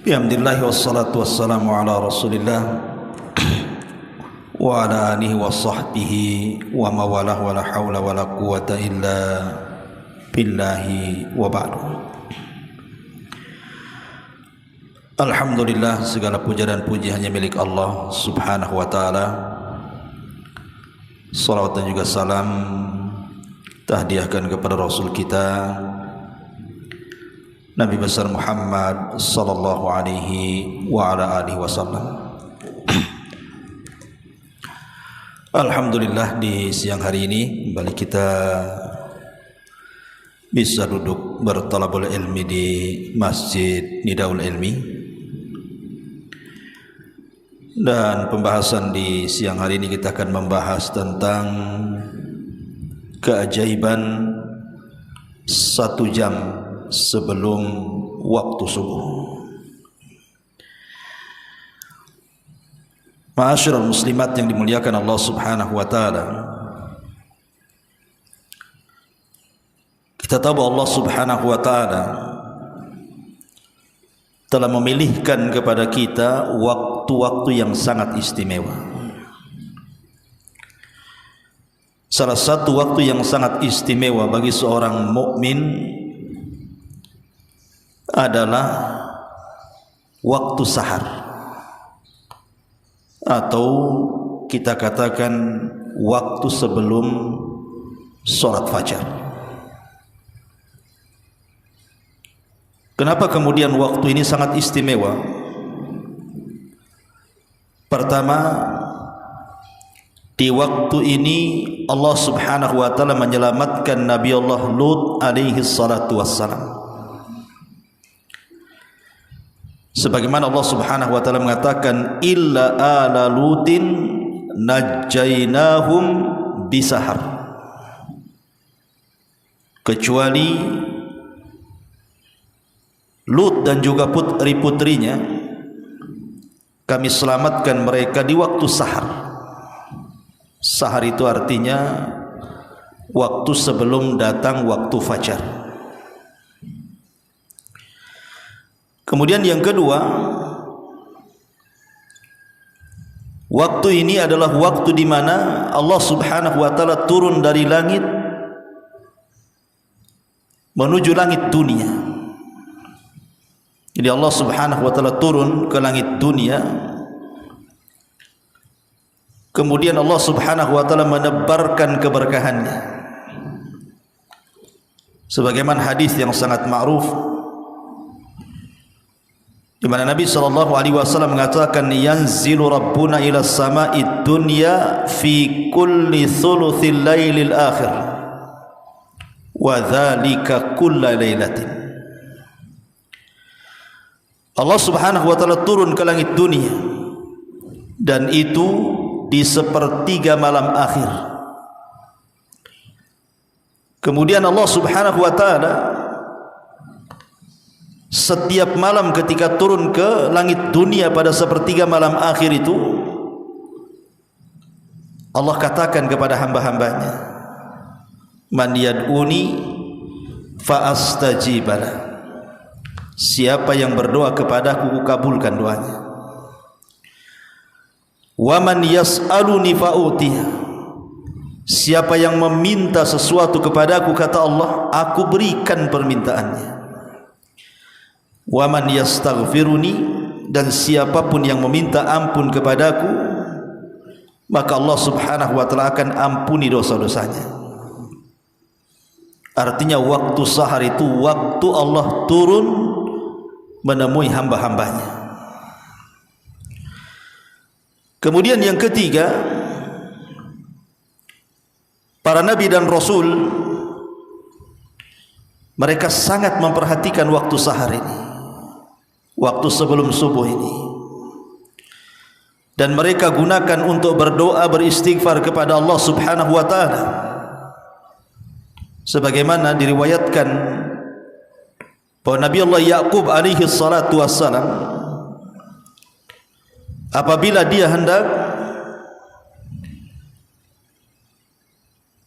Alhamdulillah wassalatu wassalamu ala Rasulillah wa ala alihi wa sahbihi wa mawalah wa la hawla wa la quwata illa billahi wa ba'du. Alhamdulillah, segala puja dan puji hanya milik Allah subhanahu wa ta'ala. Salawat dan juga salam tahdiahkan kepada Rasul kita Nabi besar Muhammad sallallahu alaihi wa ala alihi wasallam. Alhamdulillah, di siang hari ini kembali kita bisa duduk bertalabul ilmi di Masjid Nidaul Ilmi. Dan pembahasan di siang hari ini kita akan membahas tentang keajaiban 1 jam sebelum waktu subuh. Ma'asyiral muslimat yang dimuliakan Allah subhanahu wa ta'ala, kita tahu Allah subhanahu wa ta'ala telah memilihkan kepada kita waktu-waktu yang sangat istimewa. Salah satu waktu yang sangat istimewa bagi seorang mukmin adalah waktu sahar, atau kita katakan waktu sebelum sholat fajar. Kenapa kemudian waktu ini sangat istimewa? Pertama, di waktu ini Allah subhanahu wa ta'ala menyelamatkan Nabi Allah Lut alaihi salatu wassalam. Sebagaimana Allah subhanahu wa ta'ala mengatakan, illa ala lutin najjaynahum bisahar, kecuali Lut dan juga putri-putrinya kami selamatkan mereka di waktu sahar. Sahar itu artinya waktu sebelum datang waktu fajar. Kemudian yang kedua, waktu ini adalah waktu di mana Allah subhanahu wa ta'ala turun dari langit menuju langit dunia. Jadi Allah subhanahu wa ta'ala turun ke langit dunia, kemudian Allah subhanahu wa ta'ala menebarkan keberkahannya. Sebagaimana hadis yang sangat ma'ruf, di mana Nabi sallallahu alaihi wasallam mengatakan, yanzilu rabbuna ila sama'id dunya fi kulli thuluthil lailil akhir wa dzalika kulla lailatin. Allah subhanahu wa ta'ala turun ke langit dunia, dan itu di sepertiga malam akhir. Kemudian Allah subhanahu wa ta'ala setiap malam ketika turun ke langit dunia pada sepertiga malam akhir itu, Allah katakan kepada hamba-hambanya, man yad'uni fa astajibala, siapa yang berdoa kepadaku, kabulkan doanya. Wa man yas'aluni fa'utih, siapa yang meminta sesuatu kepadaku, kata Allah, aku berikan permintaannya. Wa man yastaghfiruni, dan siapapun yang meminta ampun kepadaku, maka Allah subhanahu wa ta'ala akan ampuni dosa-dosanya. Artinya waktu sahar itu waktu Allah turun menemui hamba-hambanya. Kemudian yang ketiga, para nabi dan rasul mereka sangat memperhatikan waktu sahar ini, waktu sebelum subuh ini, dan mereka gunakan untuk berdoa, beristighfar kepada Allah subhanahu wa ta'ala. Sebagaimana diriwayatkan bahwa Nabi Allah Yaqub alaihi salatu wassalam, apabila dia hendak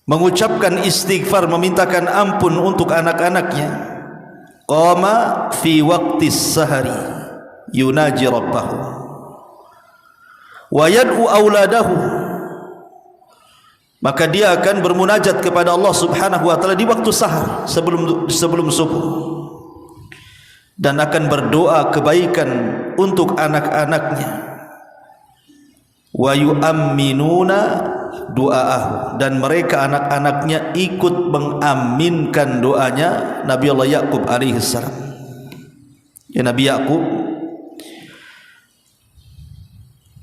mengucapkan istighfar, memintakan ampun untuk anak-anaknya, qama fi waqtis sahari, yunaji rabbahu wa yad'u auladahu, maka dia akan bermunajat kepada Allah Subhanahu wa taala di waktu sahar sebelum subuh, dan akan berdoa kebaikan untuk anak-anaknya. Wa yu'amminuna du'aahu, dan mereka anak-anaknya ikut mengaminkan doanya Nabi Allah Yaqub alaihi salam. Ya, Nabi Yaqub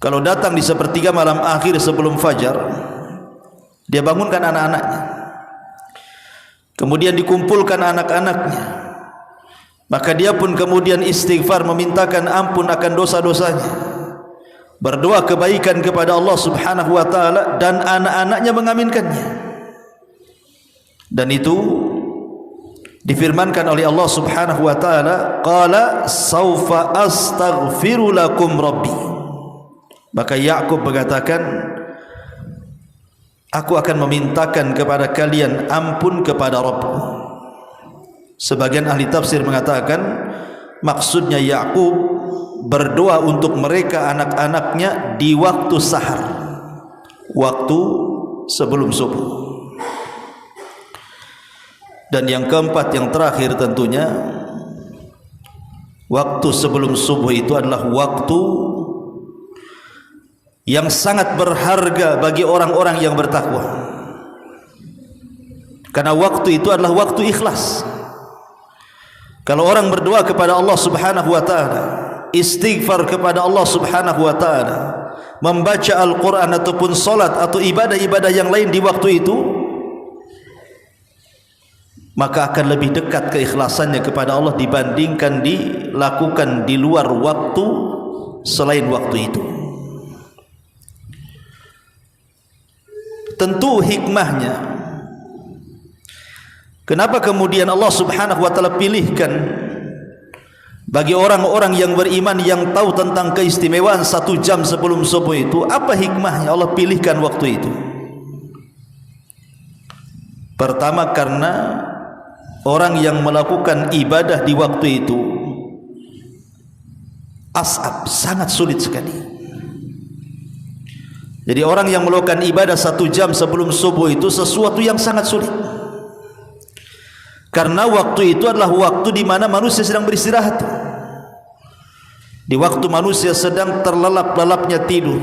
kalau datang di sepertiga malam akhir sebelum fajar, dia bangunkan anak-anaknya, kemudian dikumpulkan anak-anaknya, maka dia pun kemudian istighfar, memintakan ampun akan dosa-dosanya, berdoa kebaikan kepada Allah Subhanahu wa taala, dan anak-anaknya mengaminkannya. Dan itu difirmankan oleh Allah Subhanahu wa taala, qala saufa astaghfiru lakum rabbi. Maka Yakub mengatakan, aku akan memintakan kepada kalian ampun kepada Rabbku. Sebagian ahli tafsir mengatakan maksudnya Yakub berdoa untuk mereka anak-anaknya di waktu sahar, waktu sebelum subuh. Dan yang keempat, yang terakhir tentunya, waktu sebelum subuh itu adalah waktu yang sangat berharga bagi orang-orang yang bertakwa, karena waktu itu adalah waktu ikhlas. Kalau orang berdoa kepada Allah Subhanahu wa taala, istighfar kepada Allah Subhanahu wa taala, membaca Al-Quran ataupun salat atau ibadah-ibadah yang lain di waktu itu, maka akan lebih dekat keikhlasannya kepada Allah dibandingkan dilakukan di luar waktu selain waktu itu. Tentu hikmahnya, kenapa kemudian Allah Subhanahu wa taala pilihkan bagi orang-orang yang beriman yang tahu tentang keistimewaan 1 jam sebelum subuh itu? Apa hikmahnya Allah pilihkan waktu itu? Pertama, karena orang yang melakukan ibadah di waktu itu as'ab, sangat sulit sekali. Jadi orang yang melakukan ibadah 1 jam sebelum subuh itu sesuatu yang sangat sulit, karena waktu itu adalah waktu di mana manusia sedang beristirahat, di waktu manusia sedang terlelap-lelapnya tidur,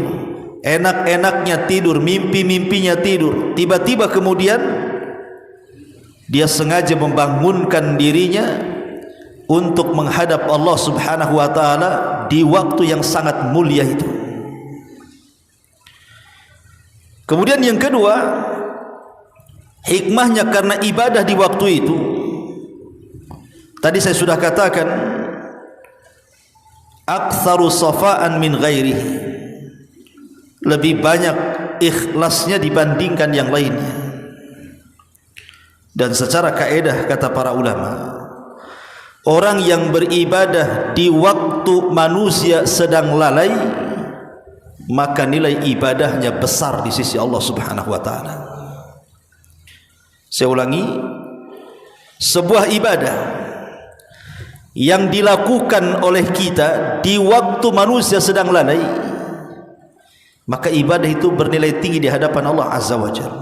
enak-enaknya tidur, mimpi-mimpinya tidur. Tiba-tiba kemudian dia sengaja membangunkan dirinya untuk menghadap Allah Subhanahu wa taala di waktu yang sangat mulia itu. Kemudian yang kedua, hikmahnya karena ibadah di waktu itu, tadi saya sudah katakan, aktsaru safa'an min ghairihi, lebih banyak ikhlasnya dibandingkan yang lainnya. Dan secara kaedah kata para ulama, orang yang beribadah di waktu manusia sedang lalai, maka nilai ibadahnya besar di sisi Allah Subhanahu wa taala. Saya ulangi, sebuah ibadah yang dilakukan oleh kita di waktu manusia sedang lalai, maka ibadah itu bernilai tinggi di hadapan Allah Azza wa Jalla.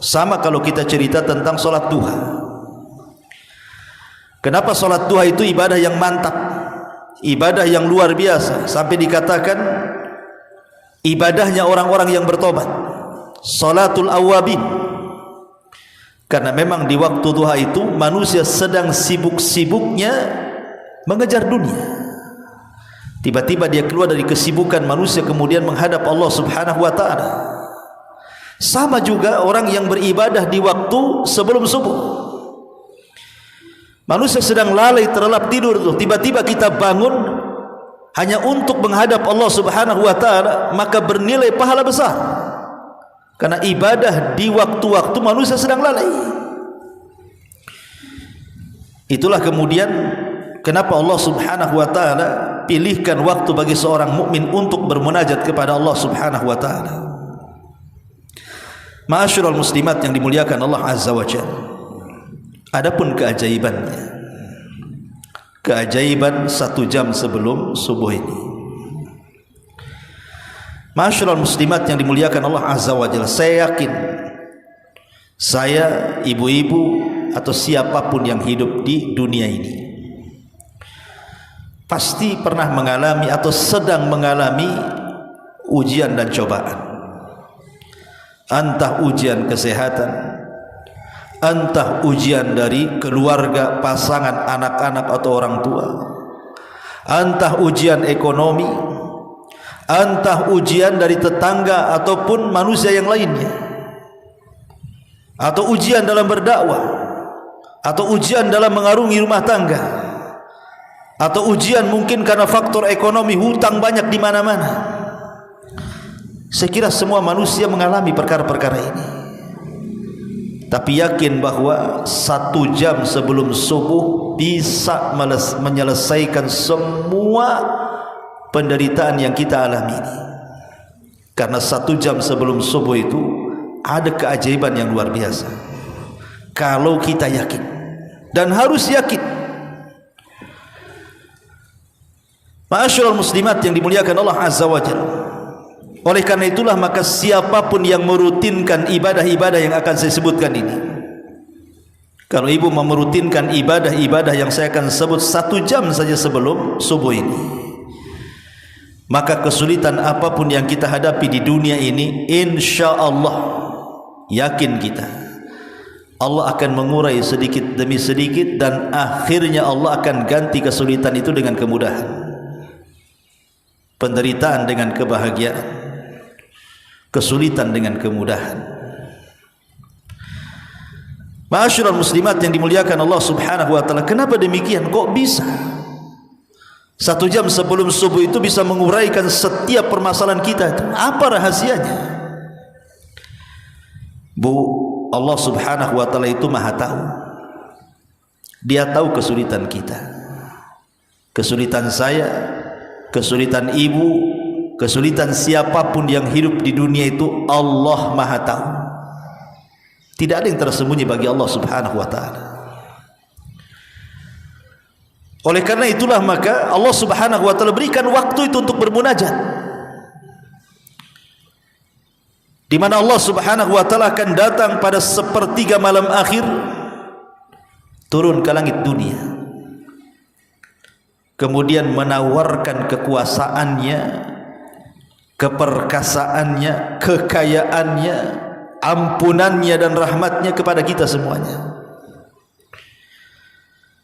Sama kalau kita cerita tentang salat duha. Kenapa salat duha itu ibadah yang mantap, ibadah yang luar biasa, sampai dikatakan ibadahnya orang-orang yang bertobat, salatul awabin. Karena memang di waktu duha itu manusia sedang sibuk-sibuknya mengejar dunia. Tiba-tiba dia keluar dari kesibukan manusia kemudian menghadap Allah Subhanahu wa taala. Sama juga orang yang beribadah di waktu sebelum subuh. Manusia sedang lalai, terlelap tidur tuh, tiba-tiba kita bangun hanya untuk menghadap Allah Subhanahu wa taala, maka bernilai pahala besar. Karena ibadah di waktu-waktu manusia sedang lalai. Itulah kemudian kenapa Allah Subhanahu wa taala pilihkan waktu bagi seorang mukmin untuk bermunajat kepada Allah Subhanahu wa taala. Ma'asyiral muslimat yang dimuliakan Allah Azza wa Jalla. Adapun keajaibannya, keajaiban 1 jam sebelum subuh ini. Masyaallah muslimat yang dimuliakan Allah Azza wa Jalla, saya yakin saya, ibu-ibu atau siapapun yang hidup di dunia ini pasti pernah mengalami atau sedang mengalami ujian dan cobaan. Entah ujian kesehatan, entah ujian dari keluarga, pasangan, anak-anak atau orang tua, entah ujian ekonomi, entah ujian dari tetangga ataupun manusia yang lainnya, atau ujian dalam berdakwah, atau ujian dalam mengarungi rumah tangga, atau ujian mungkin karena faktor ekonomi, hutang banyak di mana-mana. Saya kira semua manusia mengalami perkara-perkara ini. Tapi yakin bahwa 1 jam sebelum subuh bisa menyelesaikan semua penderitaan yang kita alami ini. Karena 1 jam sebelum subuh itu ada keajaiban yang luar biasa. Kalau kita yakin, dan harus yakin. Ma'asyiral muslimat yang dimuliakan Allah Azza wa Jalla, oleh karena itulah maka siapapun yang merutinkan ibadah-ibadah yang akan saya sebutkan ini, kalau ibu merutinkan ibadah-ibadah yang saya akan sebut 1 jam saja sebelum subuh ini, maka kesulitan apapun yang kita hadapi di dunia ini, insya Allah, yakin kita, Allah akan mengurai sedikit demi sedikit, dan akhirnya Allah akan ganti kesulitan itu dengan kemudahan, penderitaan dengan kebahagiaan, kesulitan dengan kemudahan. Ma'asyiral muslimat yang dimuliakan Allah Subhanahu wa taala, kenapa demikian? Kok bisa 1 jam sebelum subuh itu bisa menguraikan setiap permasalahan kita? Apa rahasianya? Bu, Allah Subhanahu wa taala itu Maha tahu. Dia tahu kesulitan kita, kesulitan saya, kesulitan ibu, kesulitan siapapun yang hidup di dunia itu. Allah Maha tahu. Tidak ada yang tersembunyi bagi Allah Subhanahu wa taala. Oleh karena itulah maka Allah Subhanahu wa taala berikan waktu itu untuk bermunajat, di mana Allah Subhanahu wa taala akan datang pada 1/3 malam akhir, turun ke langit dunia, kemudian menawarkan kekuasaannya, keperkasaannya, kekayaannya, ampunannya dan rahmatnya kepada kita semuanya.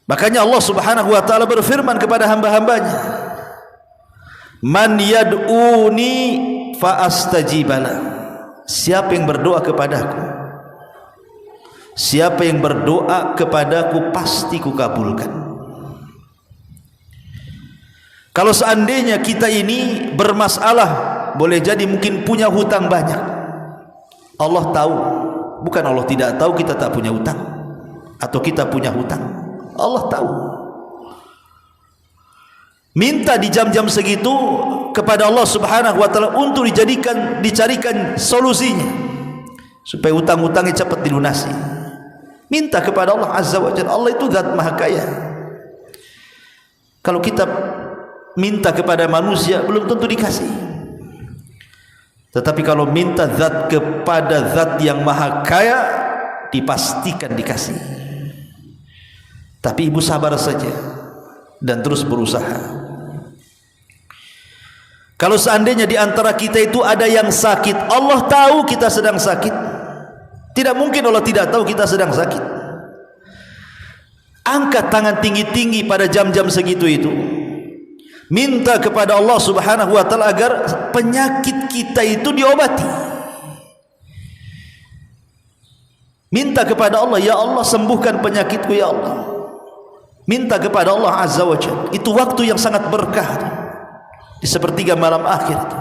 Makanya Allah Subhanahu wa taala berfirman kepada hamba-hambanya, "Man yad'uni fa astajibala." Siapa yang berdoa kepadaku, siapa yang berdoa kepadaku pasti kukabulkan. Kalau seandainya kita ini bermasalah, boleh jadi mungkin punya hutang banyak, Allah tahu. Bukan Allah tidak tahu kita tak punya hutang atau kita punya hutang, Allah tahu. Minta di jam-jam segitu kepada Allah Subhanahu wa taala untuk dicarikan solusinya supaya hutang-hutangnya cepat dilunasi. Minta kepada Allah Azza wa Jalla. Allah itu zat maha kaya. Kalau kita minta kepada manusia belum tentu dikasih. Tetapi kalau minta zat kepada zat yang maha kaya, dipastikan dikasih. Tapi ibu sabar saja dan terus berusaha. Kalau seandainya di antara kita itu ada yang sakit, Allah tahu kita sedang sakit. Tidak mungkin Allah tidak tahu kita sedang sakit. Angkat tangan tinggi-tinggi pada jam-jam segitu itu, minta kepada Allah Subhanahu wa taala agar penyakit kita itu diobati. Minta kepada Allah, ya Allah sembuhkan penyakitku ya Allah. Minta kepada Allah Azza wa Jalla. Itu waktu yang sangat berkah di 1/3 malam akhir itu.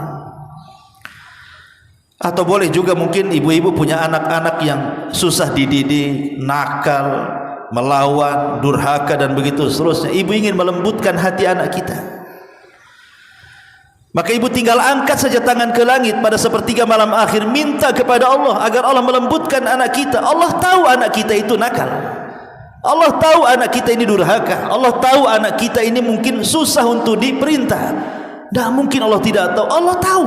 Atau boleh juga mungkin ibu-ibu punya anak-anak yang susah dididik, nakal, melawan, durhaka dan begitu seterusnya. Ibu ingin melembutkan hati anak kita, maka ibu tinggal angkat saja tangan ke langit pada 1/3 malam akhir, minta kepada Allah agar Allah melembutkan anak kita. Allah tahu anak kita itu nakal, Allah tahu anak kita ini durhaka. Allah tahu anak kita ini mungkin susah untuk diperintah. Tidak mungkin Allah tidak tahu. Allah tahu.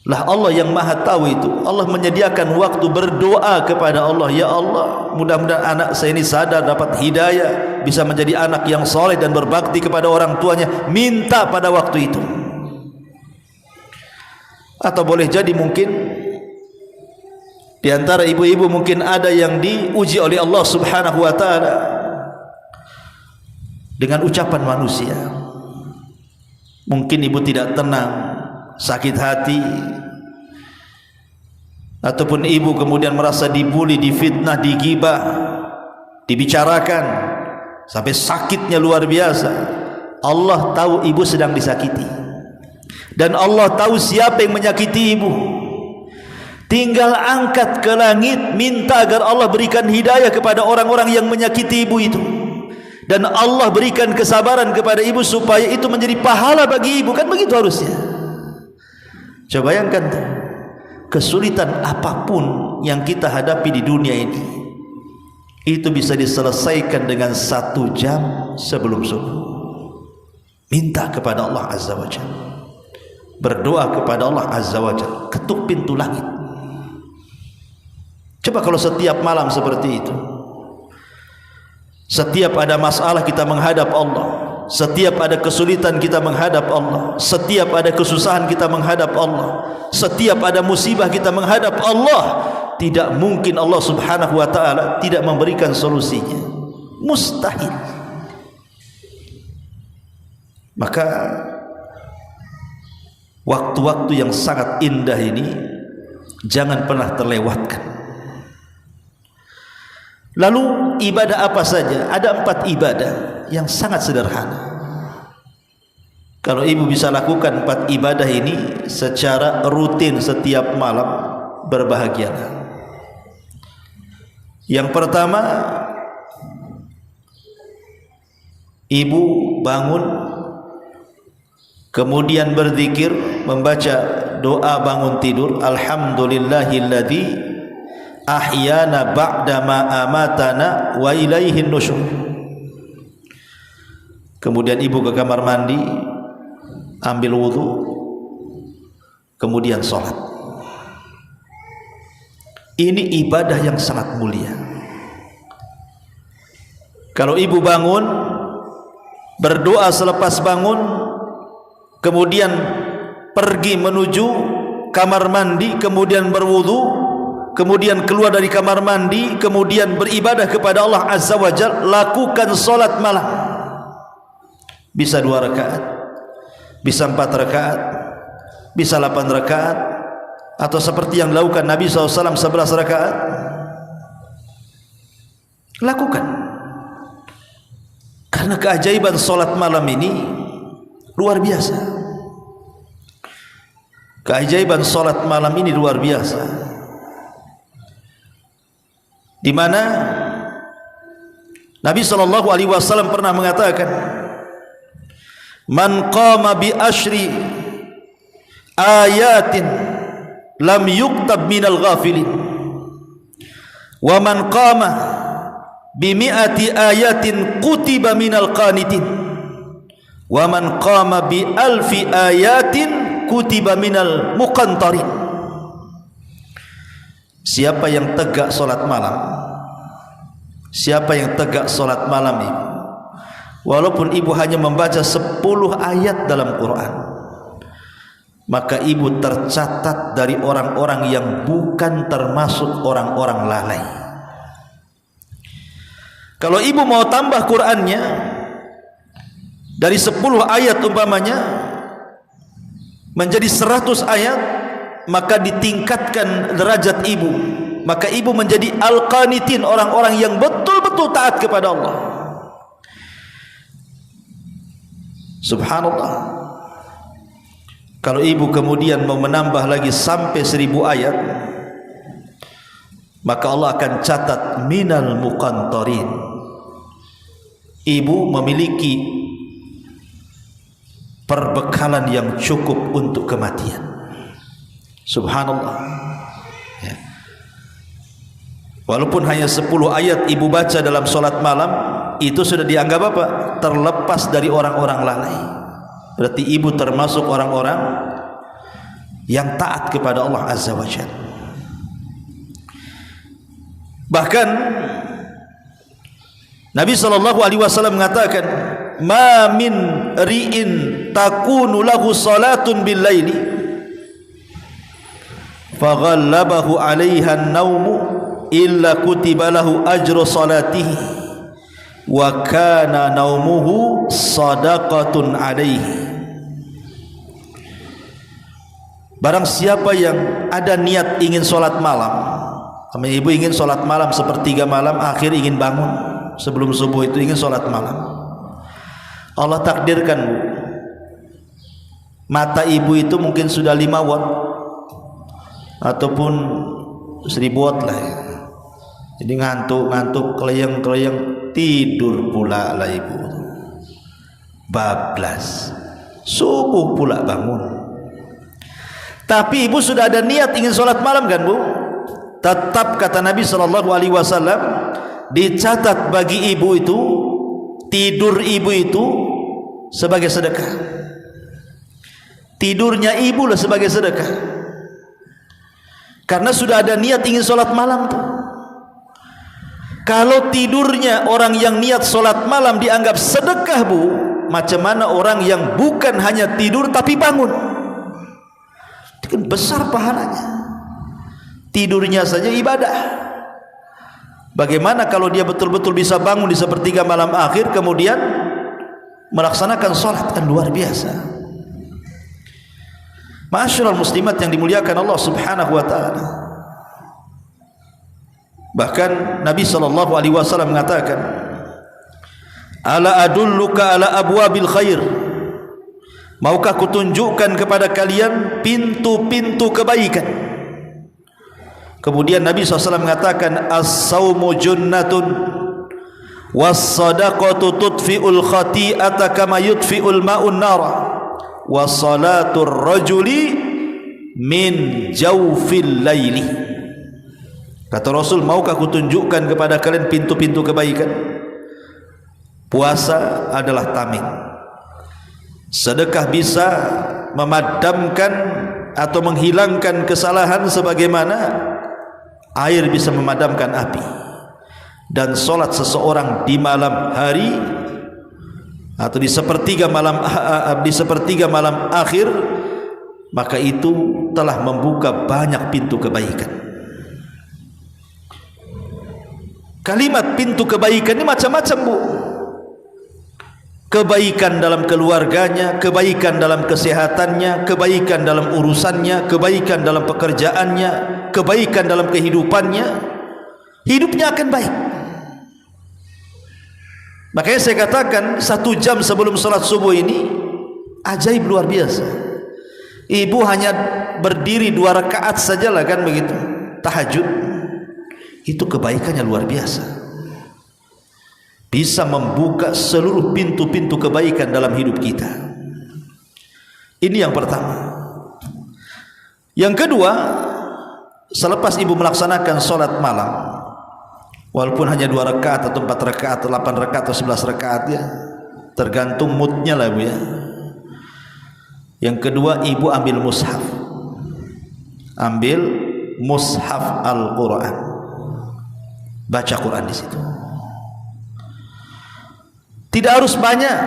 Lah Allah yang maha tahu itu. Allah menyediakan waktu berdoa kepada Allah. Ya Allah, mudah-mudahan anak saya ini sadar, dapat hidayah, bisa menjadi anak yang soleh dan berbakti kepada orang tuanya. Minta pada waktu itu. Atau boleh jadi mungkin di antara ibu-ibu mungkin ada yang diuji oleh Allah Subhanahu wa taala dengan ucapan manusia. Mungkin ibu tidak tenang, sakit hati, ataupun ibu kemudian merasa dibuli, difitnah, digibah, dibicarakan sampai sakitnya luar biasa. Allah tahu ibu sedang disakiti, dan Allah tahu siapa yang menyakiti ibu. Tinggal angkat ke langit, minta agar Allah berikan hidayah kepada orang-orang yang menyakiti ibu itu, dan Allah berikan kesabaran kepada ibu supaya itu menjadi pahala bagi ibu. Kan begitu harusnya. Coba bayangkan, kesulitan apapun yang kita hadapi di dunia ini, itu bisa diselesaikan dengan 1 jam sebelum subuh. Minta kepada Allah Azza wa Jalla, berdoa kepada Allah Azza wa Jalla, ketuk pintu langit. Coba kalau setiap malam seperti itu, setiap ada masalah kita menghadap Allah, setiap ada kesulitan kita menghadap Allah, setiap ada kesusahan kita menghadap Allah, setiap ada musibah kita menghadap Allah, tidak mungkin Allah Subhanahu wa taala tidak memberikan solusinya. Mustahil. Maka waktu-waktu yang sangat indah ini jangan pernah terlewatkan. Lalu ibadah apa saja? Ada 4 ibadah yang sangat sederhana. Kalau ibu bisa lakukan 4 ibadah ini secara rutin setiap malam, berbahagialah. Yang pertama, ibu bangun, kemudian berzikir, membaca doa bangun tidur. Alhamdulillahilladzi ahyana ba'dama amatana wa ilaihin nusyur. Kemudian ibu ke kamar mandi, ambil wudu, kemudian sholat. Ini ibadah yang sangat mulia. Kalau ibu bangun, berdoa selepas bangun, kemudian pergi menuju kamar mandi, kemudian berwudu, kemudian keluar dari kamar mandi, kemudian beribadah kepada Allah Azza wa Jalla, lakukan solat malam. Bisa 2 rakaat, bisa 4 rakaat, bisa 8 rakaat, atau seperti yang dilakukan Nabi SAW 11 rakaat. Lakukan, karena keajaiban solat malam ini luar biasa. Keajaiban solat malam ini luar biasa, di mana Nabi SAW pernah mengatakan, man qama bi ashri ayatin lam yuktab minal ghafilin, wa man qama bi mi'ati ayatin kutiba minal qanitin, wa man qama bi alfi ayatin kutiba minal muqantarin. Siapa yang tegak solat malam, siapa yang tegak solat malam ibu, walaupun ibu hanya membaca 10 ayat dalam Quran, maka ibu tercatat dari orang-orang yang bukan termasuk orang-orang lalai. Kalau ibu mau tambah Qurannya dari 10 ayat umpamanya menjadi 100 ayat, maka ditingkatkan derajat ibu, maka ibu menjadi al-qanitin, orang-orang yang betul-betul taat kepada Allah. Subhanallah. Kalau ibu kemudian mau menambah lagi sampai 1000 ayat, maka Allah akan catat minal muqantarin. Ibu memiliki perbekalan yang cukup untuk kematian. Subhanallah ya. Walaupun hanya 10 ayat ibu baca dalam solat malam, itu sudah dianggap apa? Terlepas dari orang-orang lalai. Berarti ibu termasuk orang-orang yang taat kepada Allah Azza wa Jalla. Bahkan Nabi SAW mengatakan, ma min ri'in takunu lahu salatun bil laili faghallabahu 'alaiha an-naumu illa kutiba lahu ajru salatihi wa kana naumuhu sadaqatun 'alaihi. Barang siapa yang ada niat ingin solat malam, sama ibu ingin solat malam sepertiga malam akhir ingin bangun sebelum subuh itu ingin solat malam, Allah takdirkan mata ibu itu mungkin sudah 5 watt ataupun 1000 watt lah ya. Jadi ngantuk keleyang tidur pula lah ibu, bablas, subuh pula bangun. Tapi ibu sudah ada niat ingin sholat malam kan bu? Tetap kata Nabi SAW, dicatat bagi ibu itu, tidur ibu itu sebagai sedekah. Tidurnya ibu lah sebagai sedekah, karena sudah ada niat ingin sholat malam tuh. Kalau tidurnya orang yang niat sholat malam dianggap sedekah bu, macam mana orang yang bukan hanya tidur tapi bangun? Itu kan besar pahalanya. Tidurnya saja ibadah. Bagaimana kalau dia betul-betul bisa bangun di sepertiga malam akhir kemudian melaksanakan sholat? Kan luar biasa. Ma'asyiral muslimat yang dimuliakan Allah Subhanahu wa taala. Bahkan Nabi SAW mengatakan, ala adulluka ala abwabil khair, maukah kutunjukkan kepada kalian pintu-pintu kebaikan? Kemudian Nabi SAW mengatakan, as-sawmu junnatun was-sadaqatu tudfi'ul khati'ata kama yudfi'ul ma'un nara wa salatur rajuli min jawfil laili. Kata Rasul, maukah kutunjukkan kepada kalian pintu-pintu kebaikan? Puasa adalah tameng. Sedekah bisa memadamkan atau menghilangkan kesalahan sebagaimana air bisa memadamkan api. Dan solat seseorang di malam hari atau di sepertiga malam akhir, maka itu telah membuka banyak pintu kebaikan. Kalimat pintu kebaikan ini macam-macam bu. Kebaikan dalam keluarganya, kebaikan dalam kesehatannya, kebaikan dalam urusannya, kebaikan dalam pekerjaannya, kebaikan dalam kehidupannya. Hidupnya akan baik. Makanya saya katakan 1 jam sebelum salat subuh ini ajaib luar biasa. Ibu hanya berdiri 2 rakaat sajalah kan begitu, tahajud. Itu kebaikannya luar biasa. Bisa membuka seluruh pintu-pintu kebaikan dalam hidup kita. Ini yang pertama. Yang kedua, selepas ibu melaksanakan sholat malam, walaupun hanya 2 rakaat atau 4 rakaat atau 8 rakaat atau 11 rakaat ya, tergantung moodnya lah bu ya. Yang kedua, ibu ambil mushaf. Ambil mushaf Al-Quran. Baca Quran di situ. Tidak harus banyak.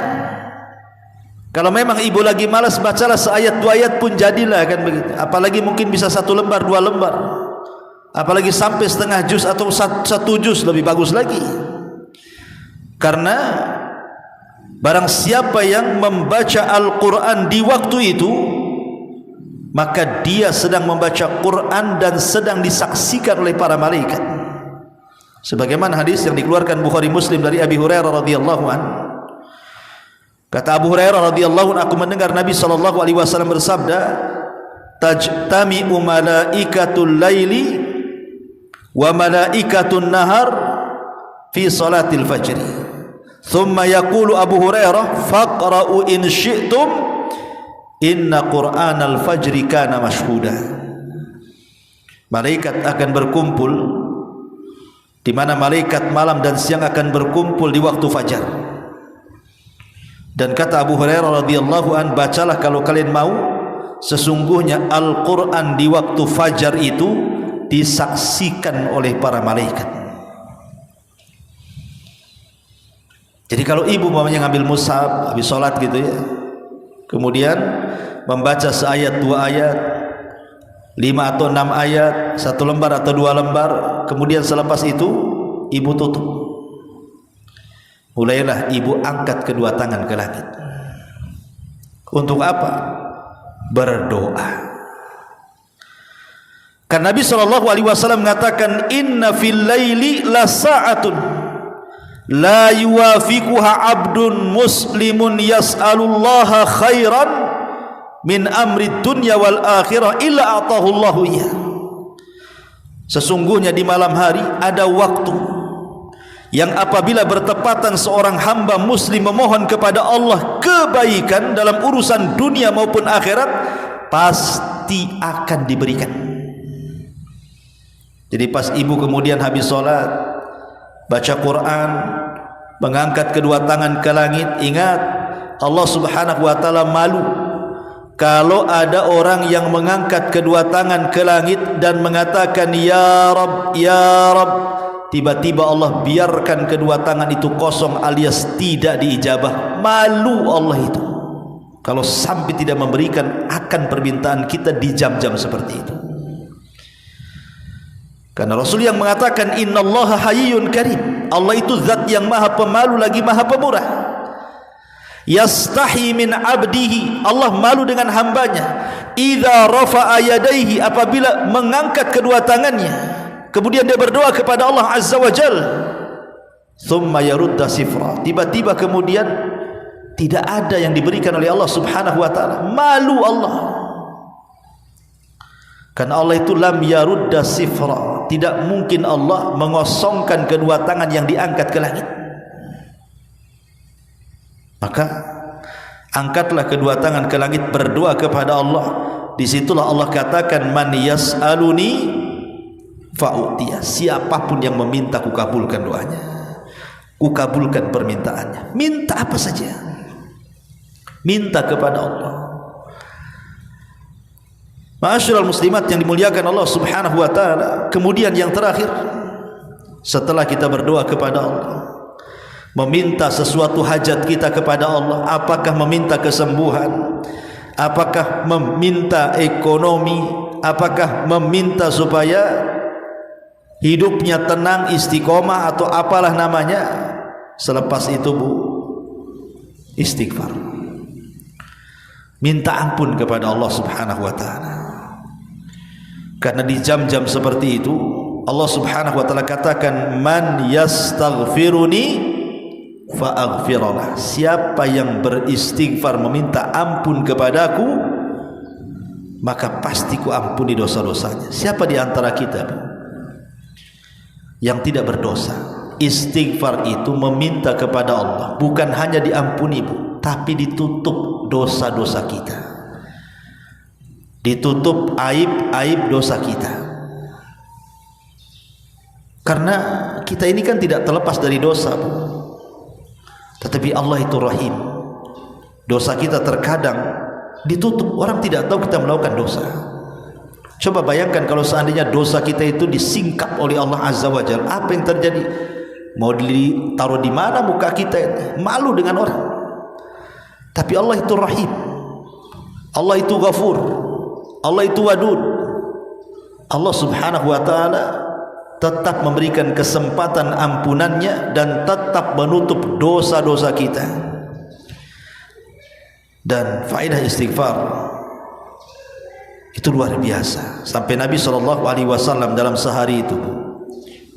Kalau memang ibu lagi malas, bacalah seayat 2 ayat pun jadilah kan begitu. Apalagi mungkin bisa 1 lembar 2 lembar. Apalagi sampai setengah juz atau 1 juz lebih bagus lagi. Karena barang siapa yang membaca Al-Quran di waktu itu, maka dia sedang membaca Quran dan sedang disaksikan oleh para malaikat. Sebagaimana hadis yang dikeluarkan Bukhari Muslim dari Abi Hurairah radhiyallahu an. Kata Abu Hurairah radhiyallahu an, aku mendengar Nabi SAW bersabda, tajtami'u malaikatul laili wa malaikatun nahar fi salatil fajr. Thumma yaqulu Abu Hurairah, faqra'u in syi'tum inna Qur'anal fajri kana mashhuda. Malaikat akan berkumpul di mana malaikat malam dan siang akan berkumpul di waktu fajar. Dan kata Abu Hurairah radhiyallahu an, bacalah kalau kalian mau, sesungguhnya Al-Quran di waktu fajar itu disaksikan oleh para malaikat. Jadi kalau ibu mamanya ngambil mushaf habis sholat gitu ya, kemudian membaca seayat dua ayat, 5 atau 6 ayat, 1 lembar atau 2 lembar, kemudian selepas itu ibu tutup. Mulailah ibu angkat kedua tangan ke langit. Untuk apa? Berdoa. Karena Nabi SAW mengatakan, inna fil laili la sa'atun la yuwafiquha abdun muslimun yas'alullaha khairan min amri dunya wal akhirah illa atahullahu iya. Sesungguhnya di malam hari ada waktu yang apabila bertepatan seorang hamba muslim memohon kepada Allah kebaikan dalam urusan dunia maupun akhirat, pasti akan diberikan. Jadi pas ibu kemudian habis sholat, baca Quran, mengangkat kedua tangan ke langit, ingat Allah subhanahu wa ta'ala malu kalau ada orang yang mengangkat kedua tangan ke langit dan mengatakan ya Rabb, ya Rabb, tiba-tiba Allah biarkan kedua tangan itu kosong alias tidak diijabah. Malu Allah itu kalau sampai tidak memberikan akan permintaan kita di jam-jam seperti itu. Karena Rasul yang mengatakan innallaha hayyun karim, Allah itu zat yang maha pemalu lagi maha pemurah. Yastahi min abdihi, Allah malu dengan hambanya. Idza rafa'a yadayhi, apabila mengangkat kedua tangannya, kemudian dia berdoa kepada Allah azza wa jal, thumma yarudda sifra, tiba-tiba kemudian tidak ada yang diberikan oleh Allah subhanahu wa ta'ala. Malu Allah. Karena Allah itu lam yarudda sifra, tidak mungkin Allah mengosongkan kedua tangan yang diangkat ke langit. Maka angkatlah kedua tangan ke langit, berdoa kepada Allah. Disitulah Allah katakan man yas'aluni fa'utiyah, siapapun yang meminta kukabulkan doanya, kukabulkan permintaannya. Minta apa saja, minta kepada Allah. Ma'asyiral muslimat yang dimuliakan Allah subhanahu wa ta'ala. Kemudian yang terakhir, setelah kita berdoa kepada Allah, meminta sesuatu hajat kita kepada Allah, apakah meminta kesembuhan, apakah meminta ekonomi, apakah meminta supaya hidupnya tenang, istiqomah, atau apalah namanya, selepas itu istighfar, minta ampun kepada Allah subhanahu wa ta'ala. Karena di jam-jam seperti itu Allah subhanahu wa ta'ala katakan man yastaghfiruni fa'aghfirullah, siapa yang beristighfar meminta ampun kepadaku maka pasti ku ampuni dosa-dosanya. Siapa di antara kita yang tidak berdosa? Istighfar itu meminta kepada Allah bukan hanya diampuni tapi ditutup dosa-dosa kita, ditutup aib-aib dosa kita. Karena kita ini kan tidak terlepas dari dosa, tetapi Allah itu Rahim. Dosa kita terkadang ditutup, orang tidak tahu kita melakukan dosa. Coba bayangkan kalau seandainya dosa kita itu disingkap oleh Allah Azza wa Jalla, apa yang terjadi? Mau ditaruh di mana muka kita ini? Malu dengan orang. Tapi Allah itu Rahim, Allah itu Ghafur, Allah itu Wadud. Allah subhanahu wa ta'ala tetap memberikan kesempatan ampunannya dan tetap menutup dosa-dosa kita. Dan faedah istighfar itu luar biasa. Sampai Nabi SAW dalam sehari itu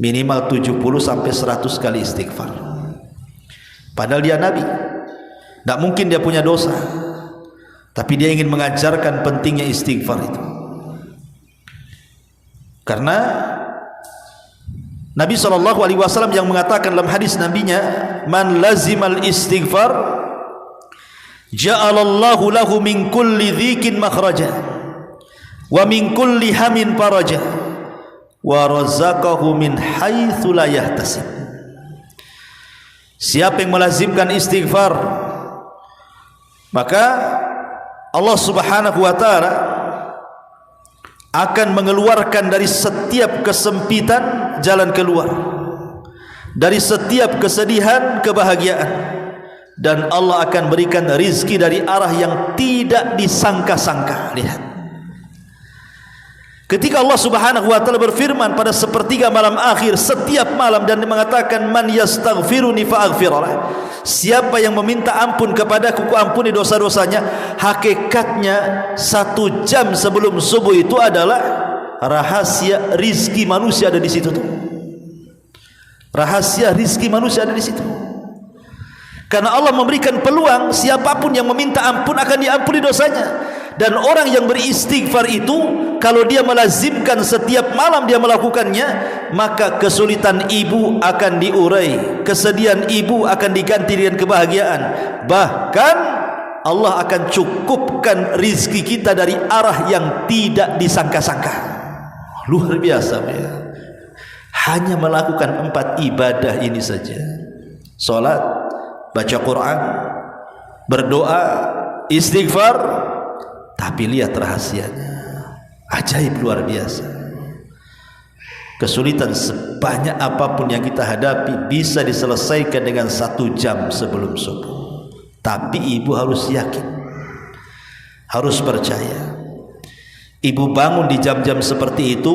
minimal 70 sampai 100 kali istighfar. Padahal dia Nabi, tidak mungkin dia punya dosa, tapi dia ingin mengajarkan pentingnya istighfar itu. Karena Nabi SAW yang mengatakan dalam hadis nabinya, man lazimal istighfar ja'alallahu lahu min kulli dhikin makhraja wa min kulli hamin faraja wa razaqahu min haitsu la yahtasib. Siapa yang melazimkan istighfar, maka Allah Subhanahu wa taala akan mengeluarkan dari setiap kesempitan jalan keluar, dari setiap kesedihan kebahagiaan, dan Allah akan berikan rizki dari arah yang tidak disangka-sangka. Lihat, ketika Allah Subhanahu wa taala berfirman pada sepertiga malam akhir setiap malam dan mengatakan man yastaghfiruni fa'aghfirlah, siapa yang meminta ampun kepadaku, ku ampuni dosa-dosanya, hakikatnya 1 jam sebelum subuh itu adalah rahasia rizki manusia ada di situ tuh. Rahasia rizki manusia ada di situ. Karena Allah memberikan peluang siapapun yang meminta ampun akan diampuni dosanya. Dan orang yang beristighfar itu, kalau dia melazimkan setiap malam dia melakukannya, maka kesulitan ibu akan diurai, kesedihan ibu akan diganti dengan kebahagiaan. Bahkan Allah akan cukupkan rizki kita dari arah yang tidak disangka-sangka. Luar biasa ya. Hanya melakukan 4 ibadah ini saja: salat, baca Quran, berdoa, istighfar. Tapi lihat rahasianya, ajaib, luar biasa. Kesulitan sebanyak apapun yang kita hadapi bisa diselesaikan dengan 1 jam sebelum subuh. Tapi ibu harus yakin, harus percaya. Ibu bangun di jam-jam seperti itu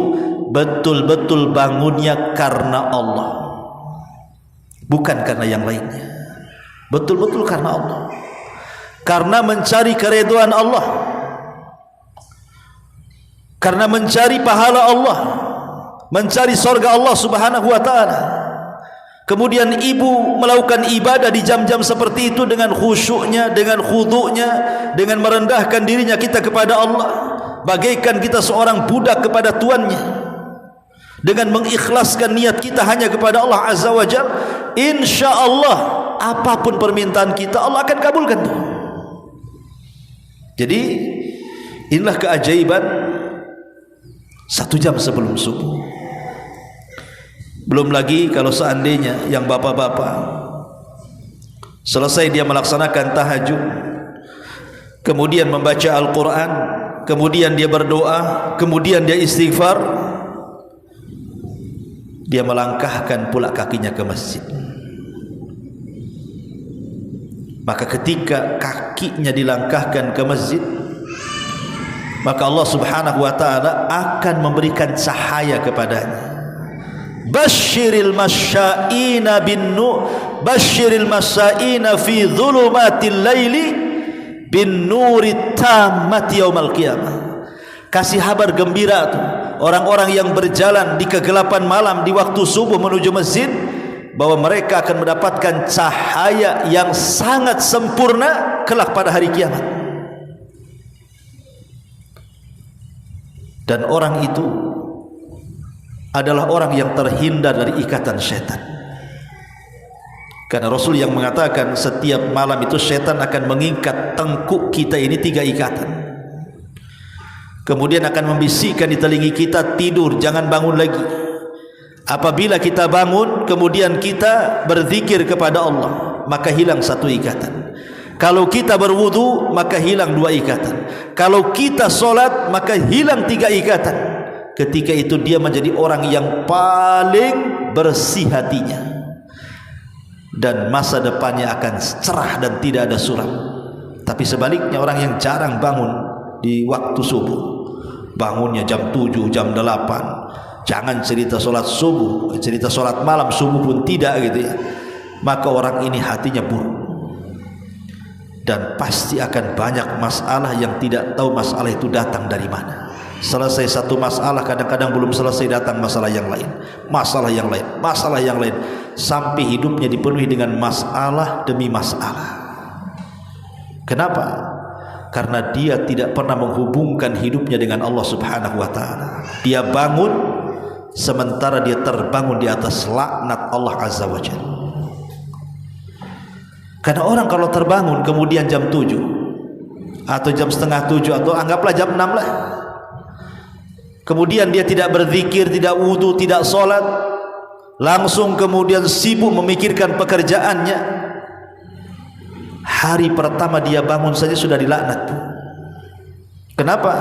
betul-betul bangunnya karena Allah, bukan karena yang lainnya. Betul-betul karena Allah, karena mencari keridhaan Allah, karena mencari pahala Allah, mencari surga Allah Subhanahu wa taala. Kemudian ibu melakukan ibadah di jam-jam seperti itu dengan khusyuknya, dengan khudu'nya, dengan merendahkan dirinya kita kepada Allah, bagaikan kita seorang budak kepada tuannya, dengan mengikhlaskan niat kita hanya kepada Allah Azza wa Jalla. InsyaAllah apapun permintaan kita Allah akan kabulkan. Jadi inilah keajaiban 1 jam sebelum subuh. Belum lagi kalau seandainya yang bapak-bapak selesai dia melaksanakan tahajud, kemudian membaca Al-Quran, kemudian dia berdoa, kemudian dia istighfar, dia melangkahkan pula kakinya ke masjid. Maka ketika kakinya dilangkahkan ke masjid, maka Allah Subhanahu wa taala akan memberikan cahaya kepadanya. Basyiril masyaina bin nur, basyiril masyaina fi dhulumatil laili bin nuri tammati yaumal qiyamah. Kasih kabar gembira tuh orang-orang yang berjalan di kegelapan malam di waktu subuh menuju masjid, bahwa mereka akan mendapatkan cahaya yang sangat sempurna kelak pada hari kiamat. Dan orang itu adalah orang yang terhindar dari ikatan syaitan. Karena Rasul yang mengatakan setiap malam itu syaitan akan mengikat tengkuk kita ini 3 ikatan. Kemudian akan membisikkan di telinga kita, tidur, jangan bangun lagi. Apabila kita bangun kemudian kita berzikir kepada Allah, maka hilang 1 ikatan. Kalau kita berwudu maka hilang 2 ikatan. Kalau kita solat maka hilang 3 ikatan. Ketika itu dia menjadi orang yang paling bersih hatinya, dan masa depannya akan cerah dan tidak ada suram. Tapi sebaliknya orang yang jarang bangun di waktu subuh, bangunnya jam 7, jam 8, jangan cerita solat subuh, cerita solat malam, subuh pun tidak gitu ya, maka orang ini hatinya buruk. Dan pasti akan banyak masalah yang tidak tahu masalah itu datang dari mana. Selesai 1 masalah, kadang-kadang belum selesai datang masalah yang lain, masalah yang lain, masalah yang lain, sampai hidupnya dipenuhi dengan masalah demi masalah. Kenapa? Karena dia tidak pernah menghubungkan hidupnya dengan Allah Subhanahu wa taala. Dia bangun sementara dia terbangun di atas laknat Allah Azza wa Jalla. Karena orang kalau terbangun kemudian jam 7 atau jam setengah 7 atau anggaplah jam 6 lah, kemudian dia tidak berzikir, tidak wudu, tidak sholat, langsung kemudian sibuk memikirkan pekerjaannya, hari pertama dia bangun saja sudah dilaknat. Kenapa?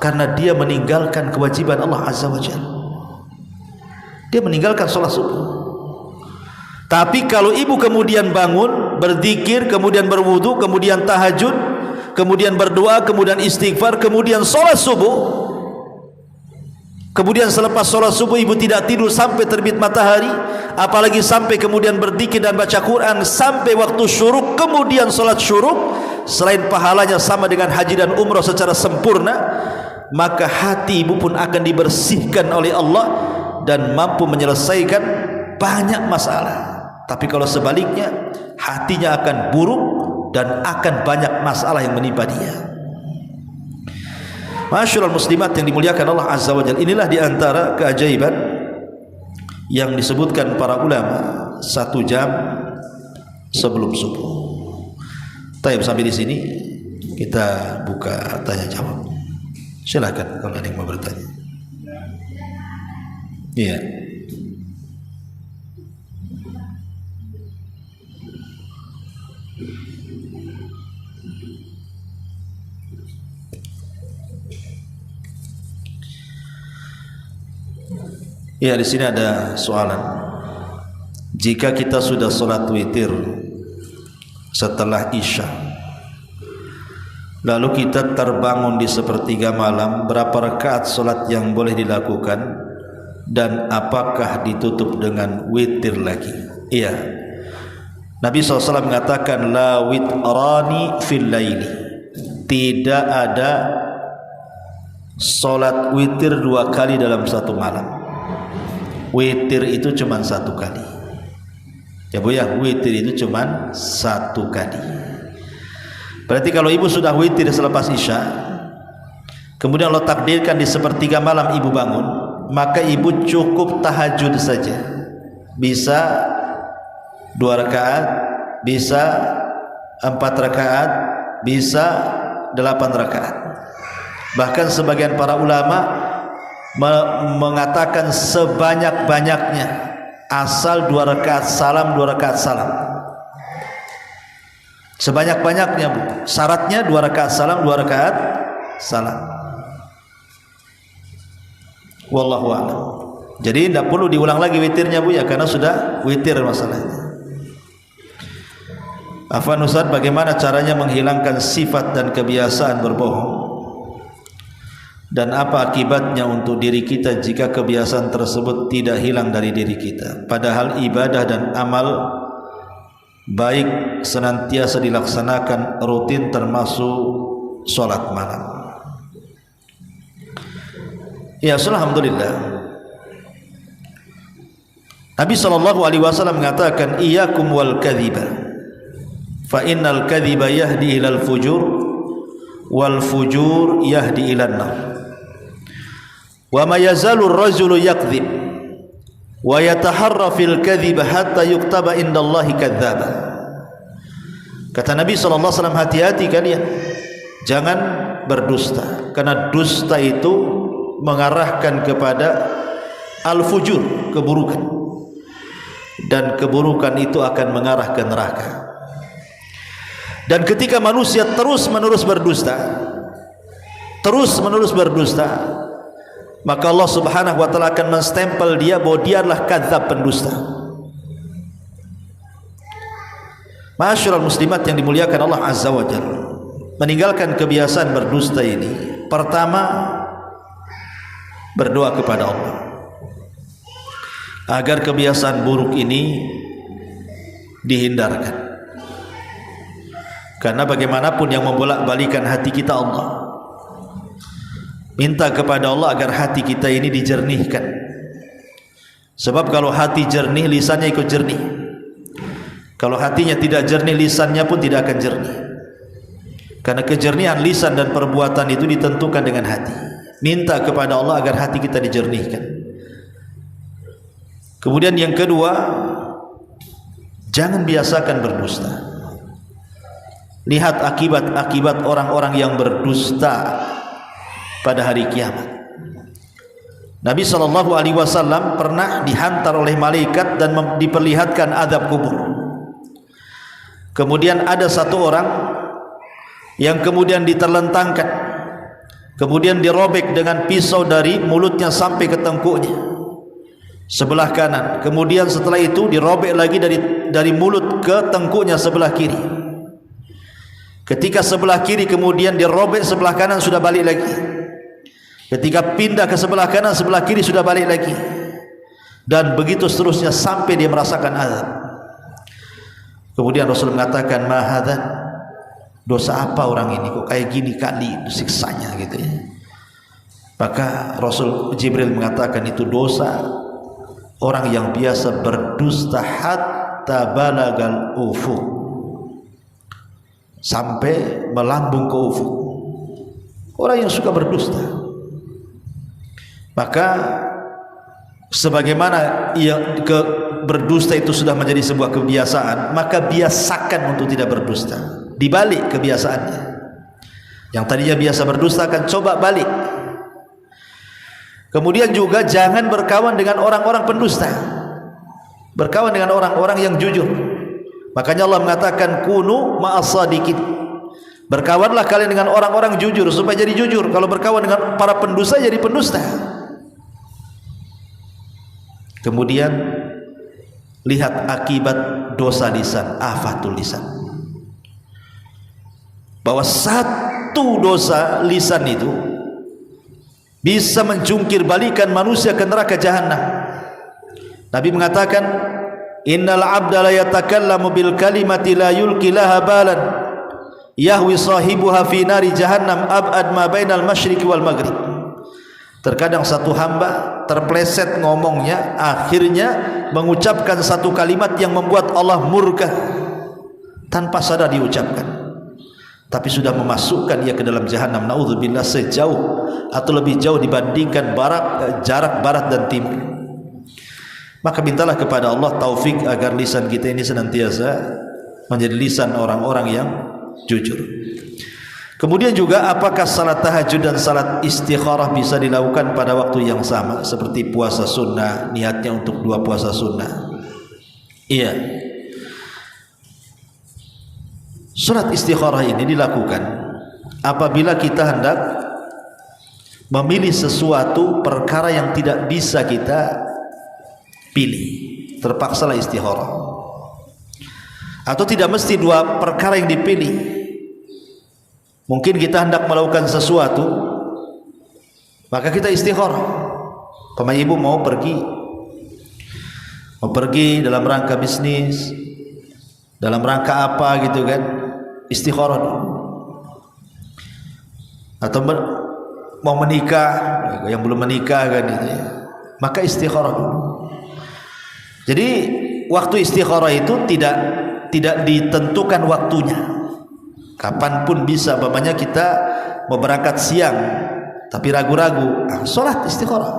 Karena dia meninggalkan kewajiban Allah Azza wa Jalla. Dia meninggalkan sholat subuh. Tapi kalau ibu kemudian bangun, berzikir, kemudian berwudu, kemudian tahajud, kemudian berdoa, kemudian istighfar, kemudian sholat subuh, kemudian selepas sholat subuh ibu tidak tidur sampai terbit matahari, apalagi sampai kemudian berzikir dan baca Quran sampai waktu syuruk, kemudian sholat syuruk, selain pahalanya sama dengan haji dan umrah secara sempurna, maka hati ibu pun akan dibersihkan oleh Allah dan mampu menyelesaikan banyak masalah. Tapi kalau sebaliknya, hatinya akan buruk dan akan banyak masalah yang menimpa dia. Masyaallah muslimat yang dimuliakan Allah Azza wa Jalla, inilah diantara keajaiban yang disebutkan para ulama 1 jam sebelum subuh. Baik, sampai di sini kita buka tanya jawab. Silakan kalau ada yang mau bertanya. Iya. Ya, di sini ada soalan. Jika kita sudah sholat witir setelah isya, lalu kita terbangun di sepertiga malam, berapa rakaat sholat yang boleh dilakukan dan apakah ditutup dengan witir lagi? Iya, Nabi SAW mengatakan la witrani fil laili, tidak ada sholat witir 2 kali dalam satu malam. Witir itu cuma 1 kali. Ya Bu ya, witir itu cuma 1 kali. Berarti kalau ibu sudah witir selepas isya, kemudian Allah takdirkan di sepertiga malam ibu bangun, maka ibu cukup tahajud saja. Bisa 2 rakaat, bisa 4 rakaat, bisa 8 rakaat. Bahkan sebagian para ulama mengatakan sebanyak-banyaknya, asal 2 rakaat salam, 2 rakaat salam. Sebanyak-banyaknya Bu. Syaratnya 2 rakaat salam, 2 rakaat salam. Wallahu a'lam. Jadi tidak perlu diulang lagi witirnya Bu ya, karena sudah witir masalahnya. Afwan Ustaz, bagaimana caranya menghilangkan sifat dan kebiasaan berbohong? Dan apa akibatnya untuk diri kita jika kebiasaan tersebut tidak hilang dari diri kita, padahal ibadah dan amal baik senantiasa dilaksanakan rutin termasuk sholat malam? Ya, alhamdulillah. Nabi SAW mengatakan iyyakum wal kadhiba fa innal kadhiba yahdi ilal fujur wal fujur yahdi ilan nar. Wa ma yazalu ar-rajulu yakdzib wa yataharra fil kadhib hatta yuktaba indallahi kadzdzaba. Kata Nabi sallallahu alaihi wasallam, hati-hati kalian jangan berdusta, karena dusta itu mengarahkan kepada al-fujur, keburukan, dan keburukan itu akan mengarah ke neraka. Dan ketika manusia terus-menerus berdusta, maka Allah Subhanahu wa taala akan menstempel dia bahwa dia adalah kadzab, pendusta. Masyaallah muslimat yang dimuliakan Allah Azza wa Jalla, meninggalkan kebiasaan berdusta ini, pertama berdoa kepada Allah agar kebiasaan buruk ini dihindarkan. Karena bagaimanapun yang membolak-balikan hati kita Allah. Minta kepada Allah agar hati kita ini dijernihkan. Sebab kalau hati jernih, lisannya ikut jernih. Kalau hatinya tidak jernih, lisannya pun tidak akan jernih. Karena kejernihan lisan dan perbuatan itu ditentukan dengan hati. Minta kepada Allah agar hati kita dijernihkan. Kemudian yang kedua, jangan biasakan berdusta. Lihat akibat-akibat orang-orang yang berdusta pada hari kiamat. Nabi SAW pernah dihantar oleh malaikat dan diperlihatkan azab kubur. Kemudian ada satu orang yang kemudian diterlentangkan, kemudian dirobek dengan pisau dari mulutnya sampai ke tengkuknya sebelah kanan. Kemudian setelah itu dirobek lagi dari mulut ke tengkuknya sebelah kiri. Ketika sebelah kiri kemudian dirobek, sebelah kanan sudah balik lagi. Ketika pindah ke sebelah kanan, sebelah kiri sudah balik lagi. Dan begitu seterusnya sampai dia merasakan azab. Kemudian Rasul mengatakan, "Ma hadzan?" Dosa apa orang ini kok kayak gini kali siksanya gitu ya. Maka Rasul Jibril mengatakan itu dosa orang yang biasa berdusta hatta balagal ufuq, sampai melambung ke ufuk. Orang yang suka berdusta. Maka sebagaimana berdusta itu sudah menjadi sebuah kebiasaan, maka biasakan untuk tidak berdusta. Dibalik kebiasaannya. Yang tadinya biasa berdusta akan coba balik. Kemudian juga jangan berkawan dengan orang-orang pendusta. Berkawan dengan orang-orang yang jujur. Makanya Allah mengatakan kunu ma'as-sadiqin. Berkawanlah kalian dengan orang-orang jujur supaya jadi jujur. Kalau berkawan dengan para pendusta jadi pendusta. Kemudian lihat akibat dosa lisan, afatul lisan. Bahwa satu dosa lisan itu bisa menjungkir balikan manusia ke neraka jahanam. Nabi mengatakan, "Innal 'abda la yatakallamu bil kalimati la yulqi laha balan, yahwi sahibuha fi nari jahannam ab'ad ma bainal masyriqi wal maghrib." Terkadang satu hamba terpleset ngomongnya, akhirnya mengucapkan satu kalimat yang membuat Allah murka tanpa sadar diucapkan, tapi sudah memasukkan ia ke dalam jahanam, naudzubillah, sejauh atau lebih jauh dibandingkan jarak barat dan timur. Maka mintalah kepada Allah taufik agar lisan kita ini senantiasa menjadi lisan orang-orang yang jujur. Kemudian juga apakah salat tahajud dan salat istikharah bisa dilakukan pada waktu yang sama seperti puasa sunnah, niatnya untuk 2 puasa sunnah? Iya. Salat istikharah ini dilakukan apabila kita hendak memilih sesuatu perkara yang tidak bisa kita pilih, terpaksalah istikharah. Atau tidak mesti 2 perkara yang dipilih. Mungkin kita hendak melakukan sesuatu, maka kita istikharah. Pemain ibu mau pergi dalam rangka bisnis, dalam rangka apa gitu kan, istikharah dulu. Atau mau menikah, yang belum menikah kan gitu ya, maka istikharah dulu. Jadi waktu istikharah itu tidak ditentukan waktunya. Kapanpun bisa. Umpamanya kita mau berangkat siang tapi ragu-ragu, sholat istikharah.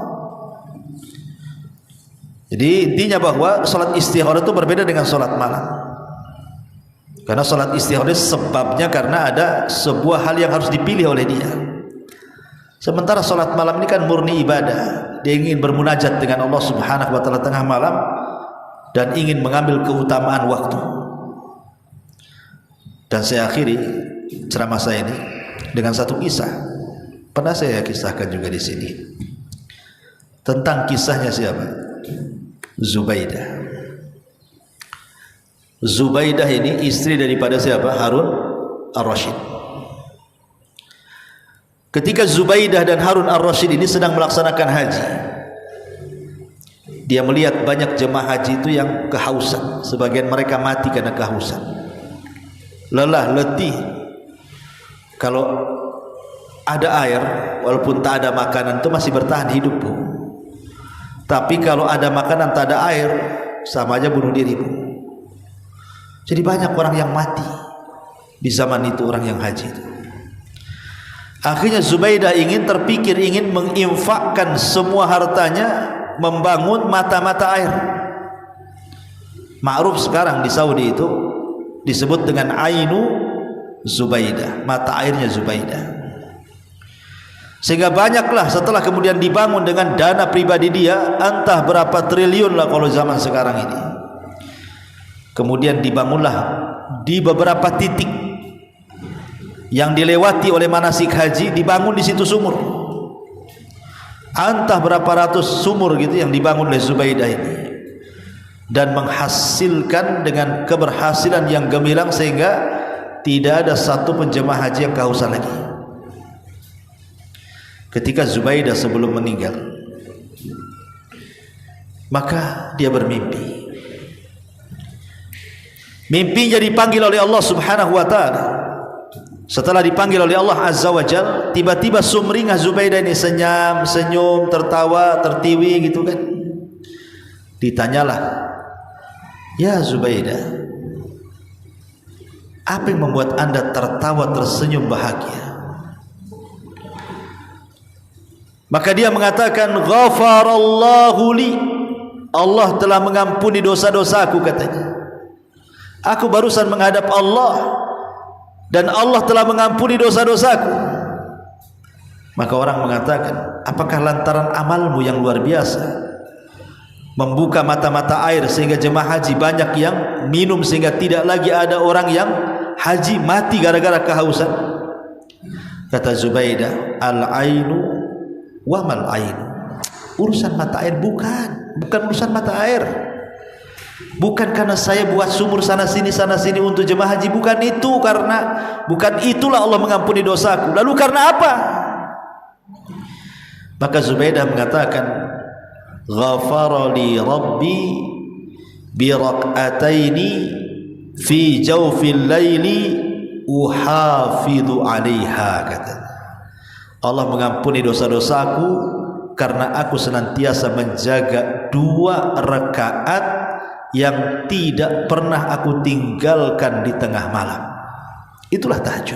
Jadi intinya bahwa sholat istikharah itu berbeda dengan sholat malam. Karena sholat istikharah sebabnya karena ada sebuah hal yang harus dipilih oleh dia. Sementara sholat malam ini kan murni ibadah. Dia ingin bermunajat dengan Allah Subhanahu wa ta'ala tengah malam dan ingin mengambil keutamaan waktu. Dan saya akhiri ceramah saya ini dengan satu kisah. Pernah saya kisahkan juga di sini. Tentang kisahnya siapa? Zubaidah. Zubaidah ini istri daripada siapa? Harun Ar-Rasyid. Ketika Zubaidah dan Harun Ar-Rasyid ini sedang melaksanakan haji, dia melihat banyak jemaah haji itu yang kehausan. Sebagian mereka mati karena kehausan, lelah, letih. Kalau ada air, walaupun tak ada makanan, itu masih bertahan hidup, Bu. Tapi kalau ada makanan tak ada air, sama aja bunuh diri, Bu. Jadi banyak orang yang mati di zaman itu, orang yang haji itu. Akhirnya Zubaidah terpikir ingin menginfakkan semua hartanya membangun mata-mata air. Ma'ruf sekarang di Saudi itu disebut dengan Ainu Zubaidah, mata airnya Zubaidah. Sehingga banyaklah setelah kemudian dibangun dengan dana pribadi dia, entah berapa triliun lah kalau zaman sekarang ini. Kemudian dibangunlah di beberapa titik yang dilewati oleh manasik haji, dibangun di situ sumur. Entah berapa ratus sumur gitu yang dibangun oleh Zubaidah ini, dan menghasilkan dengan keberhasilan yang gemilang sehingga tidak ada satu penjemaah haji yang kehausan lagi. Ketika Zubaidah sebelum meninggal, maka dia bermimpi. Mimpinya dipanggil oleh Allah Subhanahu wa ta'ala. Setelah dipanggil oleh Allah Azza wa Jalla, tiba-tiba sumringah Zubaidah ini senyum, tertawa, tertiwi gitu kan. Ditanyalah, "Ya Zubaidah, apa yang membuat anda tertawa, tersenyum, bahagia?" Maka dia mengatakan, "Ghafarallahu li." Allah telah mengampuni dosa-dosaku, katanya. Aku barusan menghadap Allah dan Allah telah mengampuni dosa-dosaku. Maka orang mengatakan, apakah lantaran amalmu yang luar biasa membuka mata-mata air sehingga jemaah haji banyak yang minum sehingga tidak lagi ada orang yang haji mati gara-gara kehausan? Kata Zubaidah, "Al-ainu wa mal ain." Urusan mata air bukan urusan mata air. Bukan karena saya buat sumur sana sini untuk jemaah haji, bukan itu, karena bukan itulah Allah mengampuni dosaku. Lalu karena apa? Maka Zubaidah mengatakan, "Ghafarali Rabbi bi rak'ataini fi jawfil laili uhafidhu 'alaiha." Kata Allah mengampuni dosa-dosaku karena aku senantiasa menjaga 2 rakaat yang tidak pernah aku tinggalkan di tengah malam. Itulah tahajud.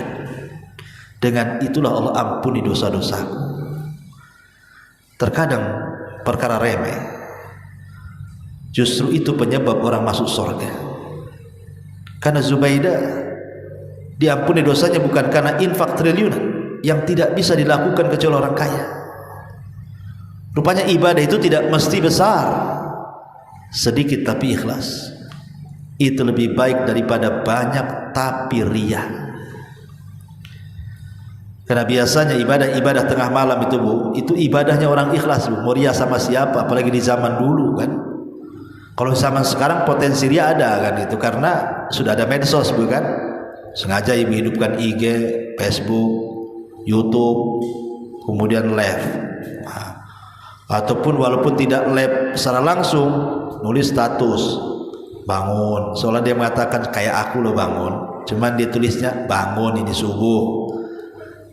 Dengan itulah Allah ampuni dosa-dosaku. Terkadang perkara remeh, justru itu penyebab orang masuk surga. Karena Zubaidah diampuni dosanya bukan karena infak triliunan yang tidak bisa dilakukan kecuali orang kaya. Rupanya ibadah itu tidak mesti besar, sedikit tapi ikhlas. Itu lebih baik daripada banyak tapi riya. Karena biasanya ibadah tengah malam itu, Bu, itu ibadahnya orang ikhlas, Bu. Mau riya sama siapa? Apalagi di zaman dulu kan. Kalau zaman sekarang potensi riya ada kan itu, karena sudah ada medsos, Bu kan. Sengaja ibu hidupkan IG, Facebook, YouTube, kemudian live. Ataupun walaupun tidak live secara langsung, nulis status bangun, soalnya dia mengatakan kayak aku loh bangun, cuman dia tulisnya bangun ini subuh.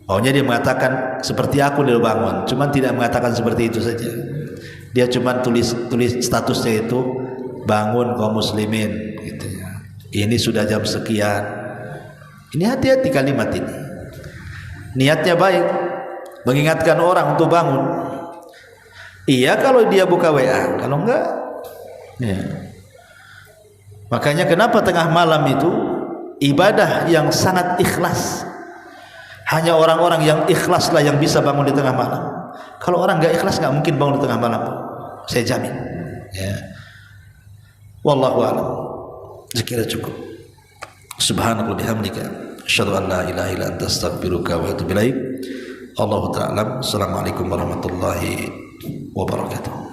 Maunya dia mengatakan seperti aku dia bangun, cuman tidak mengatakan seperti itu saja. Dia cuman tulis statusnya itu bangun kaum muslimin gitu ya. Ini sudah jam sekian. Ini hati-hati kalimat ini. Niatnya baik, mengingatkan orang untuk bangun. Iya kalau dia buka WA, kalau enggak ya. Makanya kenapa tengah malam itu ibadah yang sangat ikhlas. Hanya orang-orang yang ikhlaslah yang bisa bangun di tengah malam. Kalau orang enggak ikhlas enggak mungkin bangun di tengah malam. Saya jamin. Ya. Wallahu a'lam. Sekira cukup. Subhanallah bihamdika asyhadu an la ilaha illa anta astaghfiruka wa atubu ilaik. Allahu ta'ala. Assalamualaikum warahmatullahi wabarakatuh.